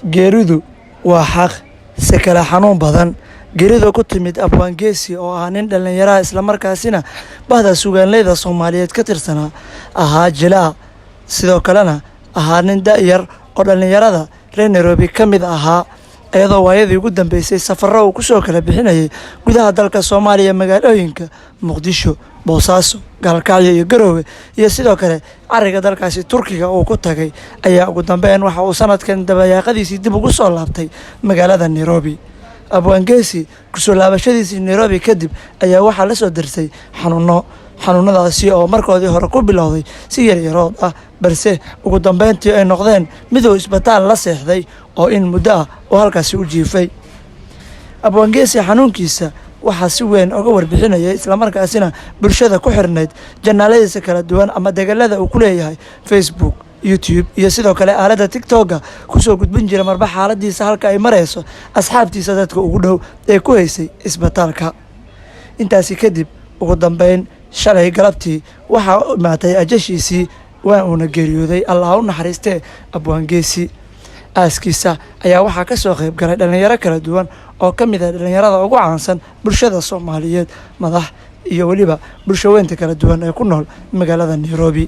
geeridu waa xaq si kala xanuun badan. Geeridu ku timid Abwaan Geesi oo ah nin dhalinyaro isla markaasina bahda suugaanleyda Soomaaliyeed ka tirsanaa ahaa jilaa sidoo kalena ahaa nin da'yar oo dhalinyarada reer Nairobi ka mid ahaa iyadoo waayadii ugu dambeysay safarro uu ku soo kala bixinayay gudaha dalka Soomaaliya magaalooyinka Muqdisho, Boosaaso, Gaalkacyo iyo Garowe iyo sidoo kale cariga dalkaasi Turkiga uu ku tagay ayaa ugu dambeyn waxa uu sanadkan dabayaaqadiisii dib ugu soo laabtay magaalada Nairobi. Abwaan Geesi kusoo laabashadiisii Nairobi kadib ayaa waxaa la soo dirsay xanuunadaasi oo markoodii hore ku bilowday si yaryarood ah balse ugu dambeyntii ay noqdeen mid uu isbitaal la seexday oo in muddo ah oo halkaasi u jiifay. Abwaan Geesi xanuunkiisa waxaa si weyn uga warbixinayay isla markaasina bulshada ku xirnayd janaaladiisa kala duwan ama degalada uu ku leeyahay Facebook, YouTube iyo sidoo kale aaladda TikTok kusoo gudbin jira marba xaaladiisa halka ay marayso asxaabtiisa dadka ugu dhow ee ku haysay isbitaalka. Intaasi kadib ugu dambeyn shalay galabtii waxaa u imaatay ajashiisii waa uuna geeriyooday Allah u naxariistee Abwaan Geesi. aaskiisa ayaa waxaa ka soo qayb galay dhalinyaro kala duwan oo ka mid ah dhalinyarada ugu caansan bulshada Soomaaliyeed, madax iyo waliba bulshaweynta kala duwan ee ku nool magaalada Nairobi.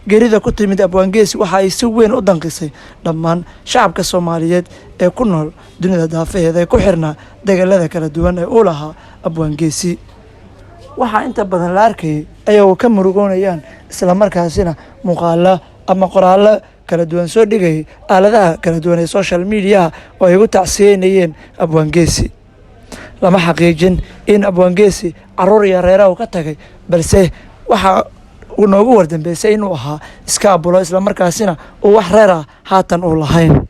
geerida ku timid Abwaan Geesi waxa ay si weyn u danqisay dhammaan shacabka Soomaaliyeed ee ku nool dunida daafaheeda ee ku xirnaa degalada kala duwan ee uu lahaa Abwaan Geesi. waxaa inta badan la arkayay ayagoo ka murugoonayaan isla markaasina muuqaalo ama qoraallo kala duwan soo dhigay aaladaha kala duwan ee social media oo ay ugu tacsiyeynayeen Abwaan Geesi. lama xaqiijin in Abwaan Geesi caruur iyo reer uu ka tagay balse waxa uu noogu wardambeysay inuu ahaa iska abulo isla markaasina uu wax reer ah haatan uu lahayn.